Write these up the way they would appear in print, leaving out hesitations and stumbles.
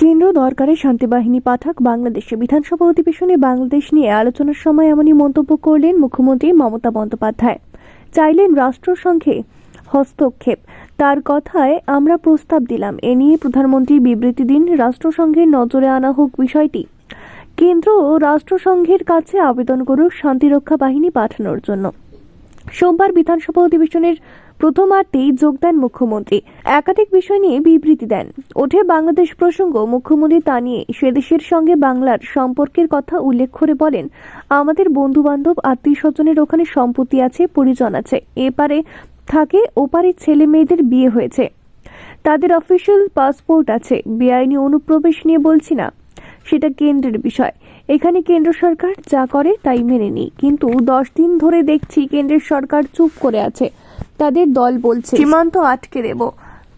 কেন্দ্র দরকারে শান্তিবাহিনী পাঠাক বাংলাদেশে। বিধানসভা অধিবেশনে বাংলাদেশ নিয়ে আলোচনার সময় এমনই মন্তব্য করলেন মুখ্যমন্ত্রী মমতা বন্দ্যোপাধ্যায়। চাইলেন রাষ্ট্রসংঘে হস্তক্ষেপ। তার কথায় আমরা প্রস্তাব দিলাম, এ নিয়ে প্রধানমন্ত্রী বিবৃতি দিন, রাষ্ট্রসংঘের নজরে আনা হোক বিষয়টি। কেন্দ্র রাষ্ট্রসংঘের কাছে আবেদন করুক শান্তিরক্ষা বাহিনী পাঠানোর জন্য। সোমবার বিধানসভা অধিবেশনের প্রথমার্ধেই যোগ দেন মুখ্যমন্ত্রী। একাধিক বিষয় নিয়ে বিবৃতি দেন। ওঠে বাংলাদেশ প্রসঙ্গ। মুখ্যমন্ত্রী তা নিয়ে সে দেশের সঙ্গে বাংলার সম্পর্কের কথা উল্লেখ করে বলেন, আমাদের বন্ধু বান্ধব আত্মীয় স্বজনের ওখানে সম্পত্তি আছে, পরিজন আছে, এপারে থাকে, ওপারে ছেলে মেয়েদের বিয়ে হয়েছে, তাদের অফিসিয়াল পাসপোর্ট আছে। বেআইনি অনুপ্রবেশ নিয়ে বলছি না, সেটা কেন্দ্রের বিষয়। এখানে কেন্দ্র সরকার যা করে তাই মেনে নিই, কিন্তু 10 দিন ধরে দেখছি কেন্দ্রের সরকার চুপ করে আছে। তাদের দল বলছে সীমান্ত আটকে দেব,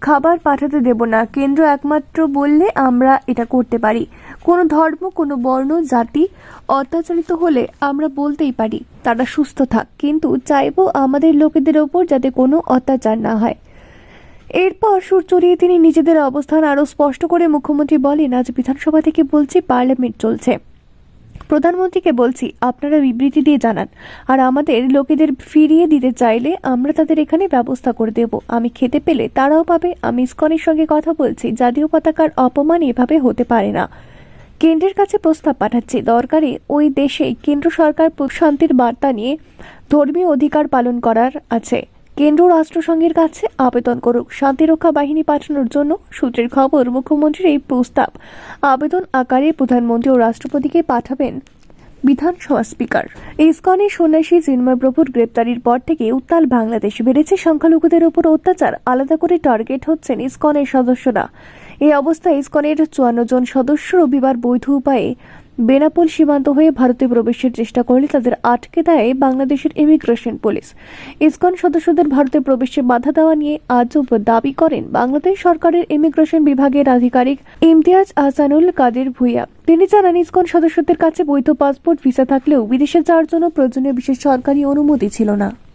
খাবার পাঠাতে দেব না। কেন্দ্র একমাত্র বললে আমরা এটা করতে পারি। কোনো ধর্ম, কোনো বর্ণ, জাতি অত্যাচারিত হলে আমরা বলতেই পারি তারা সুস্থ থাক, কিন্তু চাইবো আমাদের লোকেদের ওপর যাতে কোনো অত্যাচার না হয়। এরপর সুর চড়িয়ে তিনি নিজেদের অবস্থান আরো স্পষ্ট করে মুখ্যমন্ত্রী বলেন, আজ বিধানসভা থেকে বলছি, পার্লামেন্ট চলছে, প্রধানমন্ত্রীকে বলছি আপনারা বিবৃতি দিয়ে জানান, আর আমাদের লোকেদের ফিরিয়ে দিতে চাইলে আমরা তাদের এখানে ব্যবস্থা করে দেব। আমি খেতে পেলে তারাও পাবে। আমি ইসকনের সঙ্গে কথা বলছি, জাতীয় পতাকার অপমান এভাবে হতে পারে না। কেন্দ্রের কাছে প্রস্তাব পাঠাচ্ছি, দরকারে ওই দেশে কেন্দ্র সরকার শান্তির বার্তা নিয়ে ধর্মীয় অধিকার পালন করার আছে। কেন্দ্র রাষ্ট্রসংঘের কাছে আবেদন করুক শান্তিরক্ষা বাহিনী পাঠানোর জন্য। সূত্রের খবর, মুখ্যমন্ত্রীর এই প্রস্তাব আবেদন আকারে প্রধানমন্ত্রী ও রাষ্ট্রপতিকে পাঠাবেন বিধানসভা স্পিকার। ইসকনের সন্ন্যাসী চিন্ময় প্রভুর গ্রেপ্তারির পর থেকে উত্তাল বাংলাদেশ। বেড়েছে সংখ্যালঘুদের উপর অত্যাচার। আলাদা করে টার্গেট হচ্ছেন ইসকনের সদস্যরা। এই অবস্থায় ইসকনের 54 জন সদস্য রবিবার বৈধ উপায়ে বেনাপোল সীমান্ত হয়ে ভারতে প্রবেশের চেষ্টা করলে তাদের আটকে দেয় বাংলাদেশের ইমিগ্রেশন পুলিশ। ইসকন সদস্যদের ভারতে প্রবেশে বাধা দেওয়া নিয়ে আজব দাবি করেন বাংলাদেশ সরকারের ইমিগ্রেশন বিভাগের আধিকারিক ইমতিয়াজ আহসানুল কাদের ভুইয়া। তিনি জানান, ইসকন সদস্যদের কাছে বৈধ পাসপোর্ট, ভিসা থাকলেও বিদেশে যাওয়ার জন্য প্রয়োজনীয় বিশেষ সরকারি অনুমতি ছিল না।